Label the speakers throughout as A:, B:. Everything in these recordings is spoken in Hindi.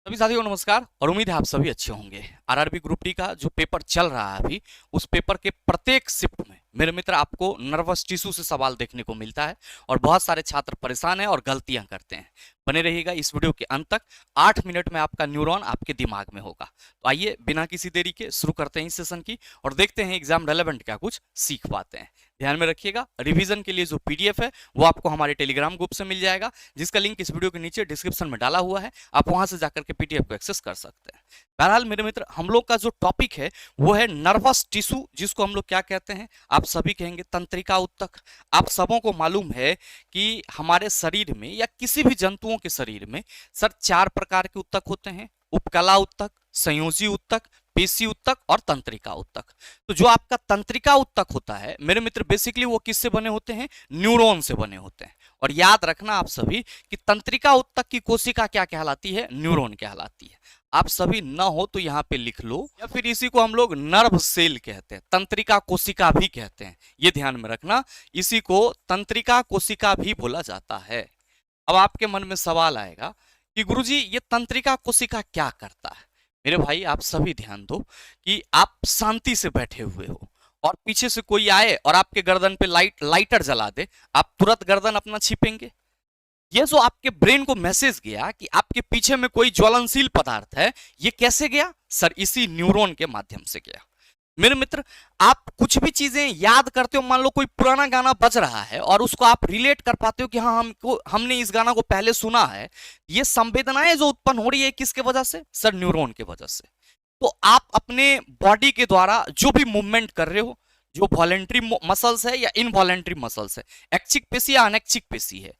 A: सभी साथियों को नमस्कार और उम्मीद है आप सभी अच्छे होंगे। आरआरबी ग्रुप डी का जो पेपर चल रहा है अभी, उस पेपर के प्रत्येक शिफ्ट में मेरे मित्र आपको नर्वस टिश्यू से सवाल देखने को मिलता है और बहुत सारे छात्र परेशान हैं और गलतियां करते हैं। बने रहिएगा इस वीडियो के अंत तक। 8 मिनट में आपका न्यूरॉन आपके दिमाग में होगा। तो आइए बिना किसी देरी के शुरू करते हैं इस सेशन की और देखते हैं एग्जाम रेलेवेंट क्या कुछ सीख पाते हैं। ध्यान में रखिएगा, रिवीजन के लिए जो पीडीएफ है वो आपको हमारे टेलीग्राम ग्रुप से मिल जाएगा, जिसका लिंक इस वीडियो के नीचे डिस्क्रिप्शन में डाला हुआ है। आप वहां से जाकर के पीडीएफ को एक्सेस कर सकते हैं। बहरहाल मेरे मित्र, हम लोग का जो टॉपिक है वो है नर्वस टिश्यू, जिसको हम लोग क्या कहते हैं, आप सभी कहेंगे तंत्रिका ऊतक। आप सबों को मालूम है कि हमारे शरीर में या किसी भी जंतुओं के शरीर में सर 4 प्रकार के ऊतक होते हैं: उपकला ऊतक, संयोजी ऊतक, पेशी ऊतक और तंत्रिका ऊतक। तो जो आपका तंत्रिका ऊतक होता है मेरे मित्र, बेसिकली वो किससे बने होते हैं? न्यूरॉन से बने होते हैं। और याद रखना आप सभी कि तंत्रिका ऊतक की कोशिका क्या कहलाती है? न्यूरॉन कहलाती है। आप सभी न हो तो यहाँ पे लिख लो, या फिर इसी को हम लोग नर्व सेल कहते हैं, तंत्रिका कोशिका भी कहते हैं। ये ध्यान में रखना, इसी को तंत्रिका कोशिका भी बोला जाता है। अब आपके मन में सवाल आएगा कि गुरुजी ये तंत्रिका कोशिका क्या करता है? मेरे भाई आप सभी ध्यान दो कि आप शांति से बैठे हुए हो और पीछे से कोई आए और आपके गर्दन पे लाइटर जला दे, आप तुरंत गर्दन अपना छिपेंगे? ये जो आपके ब्रेन को मैसेज गया कि आपके पीछे में कोई ज्वलनशील पदार्थ है, ये कैसे गया सर? इसी न्यूरॉन के माध्यम से गया। मेरे मित्र, आप कुछ भी चीजें याद करते हो, मान लो कोई पुराना गाना बज रहा है और उसको आप रिलेट कर पाते हो कि हाँ हमने इस गाना को पहले सुना है। ये संवेदनाएं जो उत्पन्न हो रही है किसके वजह से सर? न्यूरॉन के वजह से। तो आप अपने बॉडी के द्वारा जो भी मूवमेंट कर रहे हो, जो वॉलेंट्री मसल्स है या इनवॉलेंट्री मसल्स है, ऐच्छिक पेशी या अनैच्छिक पेशी है,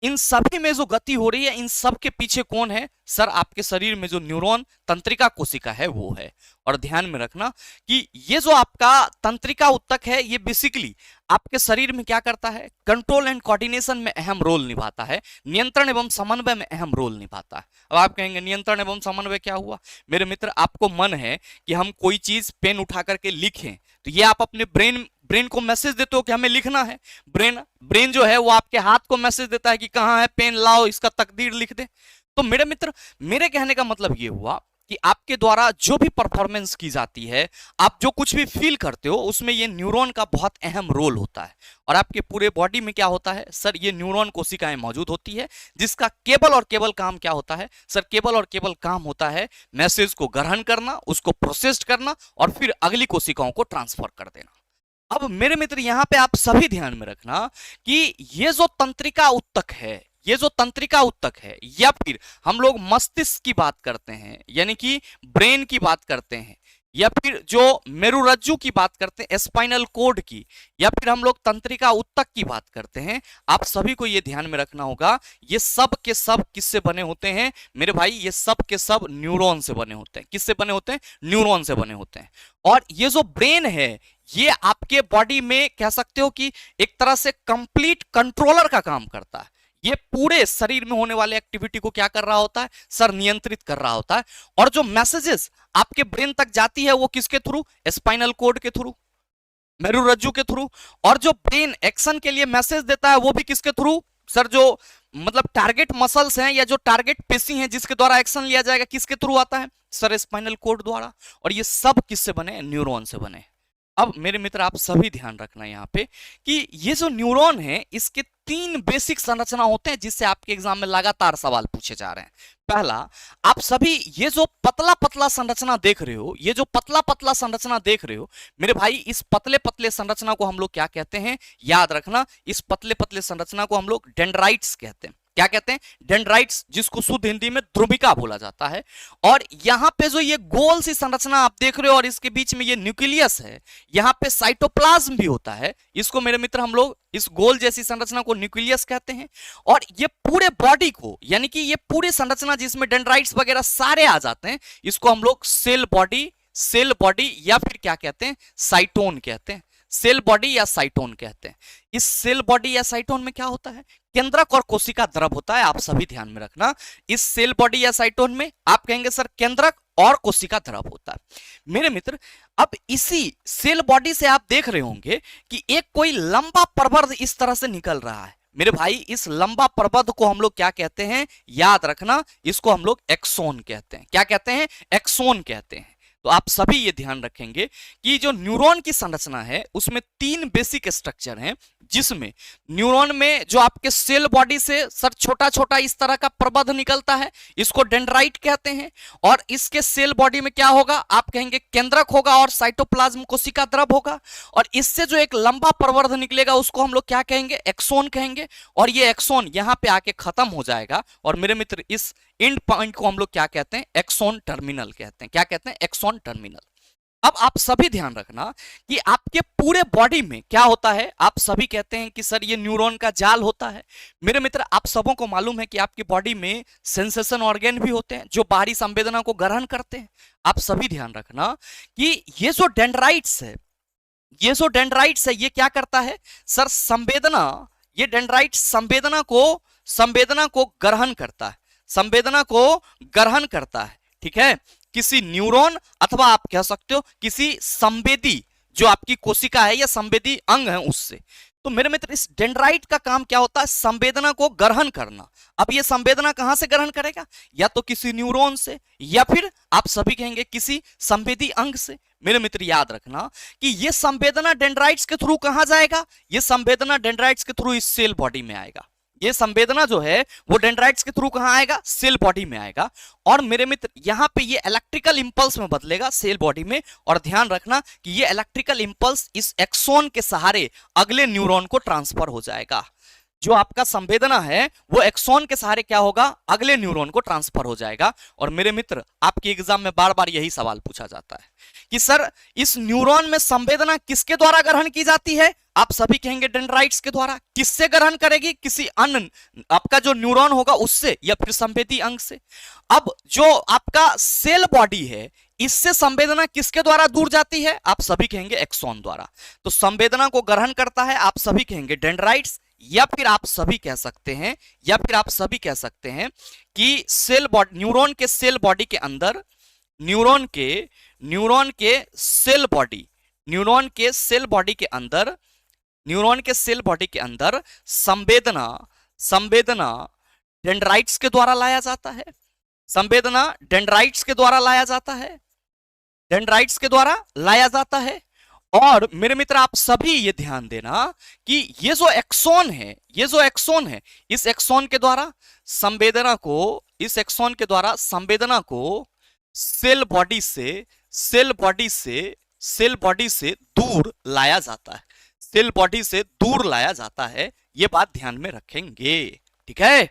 A: इन सभी में जो गति हो रही है, इन सब के पीछे कौन है सर? आपके शरीर में जो न्यूरॉन तंत्रिका कोशिका है वो है। और ध्यान में रखना कि ये जो आपका तंत्रिका ऊतक है, ये बेसिकली आपके शरीर में क्या करता है? कंट्रोल एंड कोऑर्डिनेशन में अहम रोल निभाता है, नियंत्रण एवं समन्वय में अहम रोल निभाता है। अब आप कहेंगे नियंत्रण एवं समन्वय क्या हुआ? मेरे मित्र, आपको मन है कि हम कोई चीज पेन उठा करके लिखें, तो ये आप अपने ब्रेन को मैसेज देते हो कि हमें लिखना है। ब्रेन जो है वो आपके हाथ को मैसेज देता है कि कहां है पेन, लाओ इसका तकदीर लिख दे। तो मेरे मित्र, मेरे कहने का मतलब ये हुआ कि आपके द्वारा जो भी परफॉर्मेंस की जाती है, आप जो कुछ भी फील करते हो, उसमें ये न्यूरॉन का बहुत अहम रोल होता है। और आपके पूरे बॉडी में क्या होता है सर? ये न्यूरॉन कोशिकाएं मौजूद होती है, जिसका केवल और केवल काम क्या होता है सर? केवल और केवल काम होता है मैसेज को ग्रहण करना, उसको प्रोसेस करना और फिर अगली कोशिकाओं को ट्रांसफर कर देना। अब मेरे मित्र, यहां पे आप सभी ध्यान में रखना कि ये जो तंत्रिका ऊतक है, ये जो तंत्रिका ऊतक है, या फिर हम लोग मस्तिष्क की बात करते हैं यानी कि ब्रेन की बात करते हैं, या फिर जो मेरुरज्जु की बात करते हैं, स्पाइनल कोड की, या फिर हम लोग तंत्रिका ऊतक की बात करते हैं, आप सभी को ये ध्यान में रखना होगा, ये सब के सब किससे बने होते हैं मेरे भाई? ये सब के सब न्यूरॉन से बने होते हैं। किससे बने होते हैं? न्यूरॉन से बने होते हैं। और ये जो ब्रेन है, ये आपके बॉडी में कह सकते हो कि एक तरह से कंप्लीट कंट्रोलर का काम करता है। ये पूरे शरीर में होने वाले एक्टिविटी को क्या कर रहा होता है सर? नियंत्रित कर रहा होता है। और जो मैसेजेस आपके ब्रेन तक जाती है वो किसके थ्रू? स्पाइनल कोड के थ्रू, मेरुरज्जु के थ्रू। और जो ब्रेन एक्शन के लिए मैसेज देता है वो भी किसके थ्रू सर? जो मतलब टारगेट मसल्स हैं या जो टारगेट पेशी हैं जिसके द्वारा एक्शन लिया जाएगा, किसके थ्रू आता है सर? स्पाइनल कोड द्वारा। और ये सब किससे बने? न्यूरॉन से बने। अब मेरे मित्र, आप सभी ध्यान रखना यहाँ पे कि ये जो न्यूरॉन है, इसके 3 बेसिक संरचना होते हैं जिससे आपके एग्जाम में लगातार सवाल पूछे जा रहे हैं। पहला, आप सभी ये जो पतला पतला संरचना देख रहे हो, ये जो पतला पतला संरचना देख रहे हो मेरे भाई, इस पतले पतले संरचना को हम लोग क्या कहते हैं? याद रखना, इस पतले पतले संरचना को हम लोग डेंड्राइट्स कहते हैं। क्या कहते हैं? डेंड्राइट्स, जिसको शुद्ध हिंदी में ध्रुविका बोला जाता है। और यहां पे जो ये गोल सी संरचना आप देख रहे हो और इसके बीच में ये न्यूक्लियस है, यहां पे साइटोप्लाज्म भी होता है। इसको मेरे मित्र हम लोग इस गोल जैसी संरचना को न्यूक्लियस कहते हैं। और ये पूरे बॉडी को, यानी कि ये पूरी संरचना जिसमें डेंड्राइट्स वगैरह सारे आ जाते हैं, इसको हम लोग सेल बॉडी या फिर क्या कहते हैं? साइटोन कहते हैं। सेल बॉडी या साइटोन कहते हैं। इस सेल बॉडी या साइटोन में क्या होता है? केंद्रक और कोशिका द्रव होता है। आप सभी ध्यान में रखना, इस सेल बॉडी या साइटोन में आप कहेंगे सर केंद्रक और कोशिका द्रव होता है। मेरे मित्र, अब इसी सेल बॉडी से आप देख रहे होंगे कि एक कोई लंबा प्रवर्ध इस तरह से निकल रहा है। मेरे भाई इस लंबा प्रबंध को हम लोग क्या कहते हैं, याद रखना, इसको हम लोग एक्सोन कहते हैं। क्या कहते हैं, एक्सोन कहते हैं। तो आप सभी ये ध्यान रखेंगे कि जो न्यूरॉन की संरचना है उसमें 3 बेसिक स्ट्रक्चर हैं, जिसमें न्यूरॉन में जो आपके सेल बॉडी से सर छोटा छोटा इस तरह का प्रबंध निकलता है, इसको डेंड्राइट कहते हैं। और इसके सेल बॉडी में क्या होगा, आप कहेंगे केंद्रक होगा और साइटोप्लाज्म कोशिका द्रव होगा। और इससे जो एक लंबा प्रवर्ध निकलेगा उसको हम लोग क्या कहेंगे, एक्सोन कहेंगे। और ये एक्सोन यहां पे आके खत्म हो जाएगा। और मेरे मित्र इस एंड पॉइंट को हम लोग क्या कहते हैं, एक्सोन टर्मिनल कहते हैं। क्या कहते हैं, एक्सोन टर्मिनल। अब आप सभी ध्यान रखना कि आपके पूरे बॉडी में क्या होता है। आप सभी कहते हैं कि सर ये न्यूरॉन का जाल होता है। मेरे मित्र आप सबों को मालूम है कि आपकी बॉडी में सेंसेशन ऑर्गन भी होते हैं जो बाहरी संवेदना को ग्रहण करते हैं। आप सभी ध्यान रखना कि ये जो डेंड्राइट्स है, ये जो डेंड्राइट्स है, ये क्या करता है सर, संवेदना, ये डेंड्राइट संवेदना को ग्रहण करता है, संवेदना को ग्रहण करता है। ठीक है, किसी न्यूरॉन अथवा आप कह सकते हो किसी संवेदी जो आपकी कोशिका है या संवेदी अंग है उससे। तो मेरे मित्र इस डेंड्राइट का काम क्या होता है, संवेदना को ग्रहण करना। अब ये संवेदना कहां से ग्रहण करेगा, या तो किसी न्यूरॉन से या फिर आप सभी कहेंगे किसी संवेदी अंग से। मेरे मित्र याद रखना कि ये संवेदना डेंड्राइट्स के थ्रू कहां जाएगा, ये संवेदना डेंड्राइट्स के थ्रू इस सेल बॉडी में आएगा। ये संवेदना जो है वो डेंड्राइट्स के थ्रू कहां आएगा, सेल बॉडी में आएगा। और मेरे मित्र यहां पे ये इलेक्ट्रिकल इंपल्स में बदलेगा सेल बॉडी में। और ध्यान रखना कि ये इलेक्ट्रिकल इंपल्स इस एक्सोन के सहारे अगले न्यूरॉन को ट्रांसफर हो जाएगा। जो आपका संवेदना है वो एक्सोन के सहारे क्या होगा, अगले न्यूरॉन को ट्रांसफर हो जाएगा। और मेरे मित्र आपके एग्जाम में बार बार यही सवाल पूछा जाता है कि सर इस न्यूरॉन में संवेदना किसके द्वारा ग्रहण की जाती है। आप सभी कहेंगे डेंड्राइट्स के द्वारा। किससे ग्रहण करेगी, किसी अन्य आपका जो न्यूरॉन होगा उससे या फिर संवेदी अंग से। अब जो आपका सेल बॉडी है इससे संवेदना किसके द्वारा दूर जाती है, आप सभी कहेंगे एक्सोन द्वारा। तो संवेदना को ग्रहण करता है आप सभी कहेंगे डेंड्राइट्स, या फिर आप सभी कह सकते हैं, या फिर आप सभी कह सकते हैं कि सेल बॉडी, न्यूरॉन के सेल बॉडी के अंदर, न्यूरॉन के सेल बॉडी, न्यूरॉन के सेल बॉडी के अंदर, न्यूरॉन के सेल बॉडी के अंदर संवेदना डेंड्राइट्स के द्वारा लाया जाता है। संवेदना डेंड्राइट्स के द्वारा लाया जाता है, डेंड्राइट्स के द्वारा लाया जाता है। और मेरे मित्र आप सभी ये ध्यान देना कि ये जो एक्सोन है, ये जो एक्सोन है, इस एक्सोन के द्वारा संवेदना को, इस एक्सोन के द्वारा संवेदना को सेल बॉडी से दूर लाया जाता है, सेल बॉडी से दूर लाया जाता है। ये बात ध्यान में रखेंगे। ठीक है,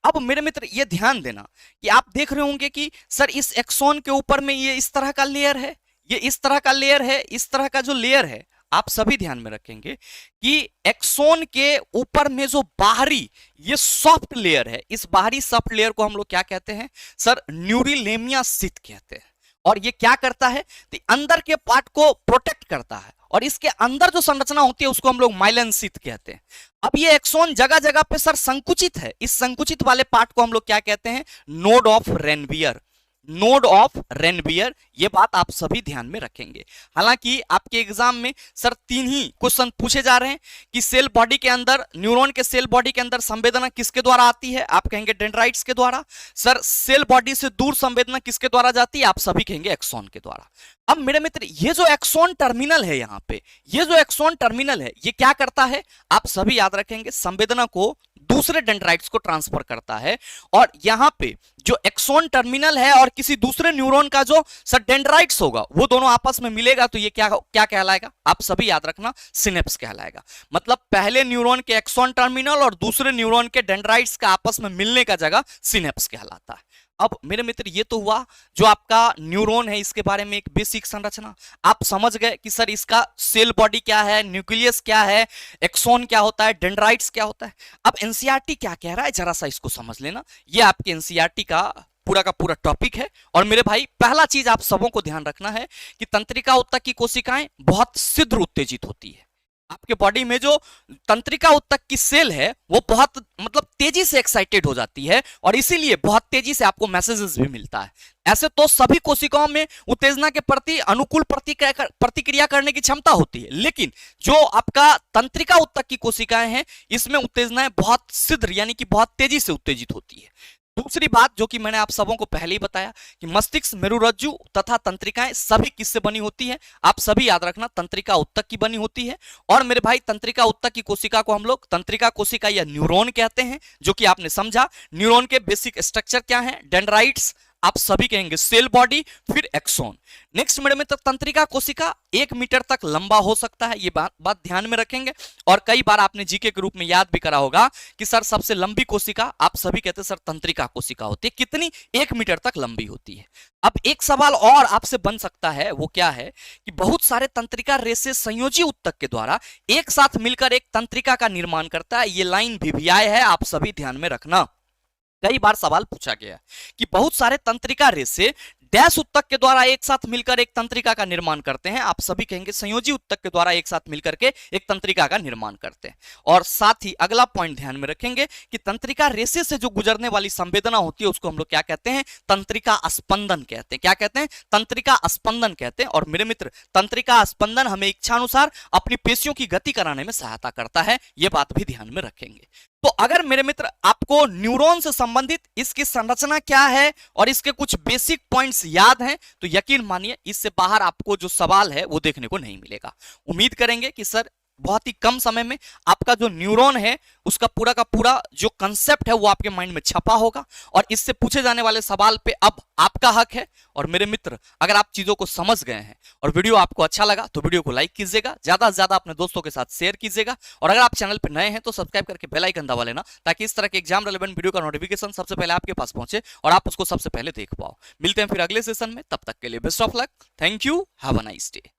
A: अब मेरे मित्र ये ध्यान देना कि आप देख रहे होंगे कि सर इस एक्सोन के ऊपर में ये इस तरह का लेयर है, ये इस तरह का लेयर है, इस तरह का जो लेयर है, आप सभी ध्यान में रखेंगे कि एक्सोन के ऊपर में जो बाहरी ये सॉफ्ट लेयर है, इस बाहरी सॉफ्ट लेयर को हम लोग क्या कहते हैं सर, न्यूरिलेमिया शीथ कहते हैं। और ये क्या करता है, तो अंदर के पार्ट को प्रोटेक्ट करता है। और इसके अंदर जो संरचना होती है उसको हम लोग माइलिन शीथ कहते हैं। अब ये एक्सोन जगह जगह पे सर संकुचित है, इस संकुचित वाले पार्ट को हम लोग क्या कहते हैं, node of Ranvier, node of Ranvier. ये बात आप सभी ध्यान में रखेंगे। हालांकि आपके एग्जाम में सर 3 ही क्वेश्चन पूछे जा रहे हैं कि सेल बॉडी के अंदर, न्यूरॉन के सेल बॉडी के अंदर संवेदना किसके द्वारा आती है, आप कहेंगे डेंड्राइट्स के द्वारा। सर सेल बॉडी से दूर संवेदना किसके द्वारा जाती है, आप सभी कहेंगे एक्सोन के द्वारा। अब मेरे मित्र ये जो एक्सोन टर्मिनल है, यहां पे ये जो एक्सोन टर्मिनल है ये क्या करता है, आप सभी याद रखेंगे, संवेदना को दूसरे डेंड्राइट्स को ट्रांसफर करता है। और यहां पे जो एक्सोन टर्मिनल है और किसी दूसरे न्यूरॉन का जो सर डेंड्राइट्स होगा वो दोनों आपस में मिलेगा तो ये क्या क्या कहलाएगा, आप सभी याद रखना, सिनेप्स कहलाएगा। मतलब पहले न्यूरॉन के एक्सोन टर्मिनल और दूसरे न्यूरॉन के डेंड्राइट्स का आपस में मिलने का जगह सिनेप्स कहलाता है। अब मेरे मित्र ये तो हुआ जो आपका न्यूरॉन है, इसके बारे में एक बेसिक संरचना आप समझ गए कि सर इसका सेल बॉडी क्या है, न्यूक्लियस क्या है, एक्सोन क्या होता है, डेंड्राइट्स क्या होता है। अब एनसीईआरटी क्या कह रहा है जरा सा इसको समझ लेना, ये आपके एनसीईआरटी का पूरा टॉपिक है। और मेरे भाई पहला चीज आप सबों को ध्यान रखना है कि तंत्रिका ऊतक की कोशिकाएं बहुत शीघ्र उत्तेजित होती है। आपके बॉडी में जो तंत्रिका ऊतक की सेल है वो बहुत मतलब तेजी से एक्साइटेड हो जाती है और इसीलिए बहुत तेजी से आपको मैसेजेस भी मिलता है। ऐसे तो सभी कोशिकाओं में उत्तेजना के प्रति अनुकूल प्रतिक्रिया करने की क्षमता होती है, लेकिन जो आपका तंत्रिका उत्तक की कोशिकाएं हैं, इसमें उत्तेजनाएं बहुत शीघ्र यानी कि बहुत तेजी से उत्तेजित होती है। दूसरी बात जो कि मैंने आप सबों को पहले ही बताया कि मस्तिष्क, मेरुरज्जु तथा तंत्रिकाएं सभी किससे बनी होती है? आप सभी याद रखना, तंत्रिका उत्तक की बनी होती है। और मेरे भाई, तंत्रिका उत्तक की कोशिका को हम लोग तंत्रिका कोशिका या न्यूरॉन कहते हैं, जो कि आपने समझा। न्यूरॉन के बेसिक स्ट्रक्चर क्या है? डेंड्राइट्स, आप सभी कहेंगे सेल बॉडी, फिर एक्सोन। नेक्स्ट मेरे मित्र, तंत्रिका कोशिका 1 मीटर तक लंबा हो सकता है, ये बात ध्यान में रखेंगे। और कई बार आपने जीके के रूप में याद भी करा होगा कि सर सबसे लंबी कोशिका, आप सभी कहते हैं सर तंत्रिका कोशिका होती है। कितनी? 1 मीटर तक लंबी होती है। अब एक सवाल और आपसे बन सकता है, वो क्या है कि बहुत सारे तंत्रिका रेशे संयोजी उत्तक के द्वारा एक साथ मिलकर एक तंत्रिका का निर्माण करता है। ये लाइन वीवीआई है, आप सभी ध्यान में रखना। कई बार सवाल पूछा गया कि बहुत सारे तंत्रिका रेशे डैश उत्तक के द्वारा एक साथ मिलकर एक तंत्रिका का निर्माण करते हैं। आप सभी कहेंगे संयोजी उत्तक के द्वारा एक साथ मिलकर के एक तंत्रिका का निर्माण करते हैं। और साथ ही अगला पॉइंट ध्यान में रखेंगे कि तंत्रिका रेशे से जो गुजरने वाली संवेदना होती है, उसको हम लोग क्या कहते हैं? तंत्रिका स्पंदन कहते हैं। क्या कहते हैं? तंत्रिका स्पंदन कहते हैं। और मेरे मित्र, तंत्रिका स्पंदन हमें इच्छानुसार अपनी पेशियों की गति कराने में सहायता करता है, यह बात भी ध्यान में रखेंगे। तो अगर मेरे मित्र आपको न्यूरॉन से संबंधित इसकी संरचना क्या है और इसके कुछ बेसिक पॉइंट्स याद हैं, तो यकीन मानिए इससे बाहर आपको जो सवाल है वो देखने को नहीं मिलेगा। उम्मीद करेंगे कि सर बहुत ही कम समय में आपका जो न्यूरॉन है उसका पूरा का पूरा जो कंसेप्ट है वो आपके माइंड में छपा होगा, और इससे पूछे जाने वाले सवाल पे अब आपका हक है। और मेरे मित्र, अगर आप चीजों को समझ गए हैं और वीडियो आपको अच्छा लगा तो वीडियो को लाइक कीजिएगा, ज्यादा से ज्यादा अपने दोस्तों के साथ शेयर कीजिएगा, और अगर आप चैनल पर नए हैं तो सब्सक्राइब करके बेल आइकन दबा लेना, ताकि इस तरह के एग्जाम रेलेवेंट वीडियो का नोटिफिकेशन सबसे पहले आपके पास पहुंचे और आप उसको सबसे पहले देख पाओ। मिलते हैं फिर अगले सेशन में, तब तक के लिए best of luck, thank you, have a nice day.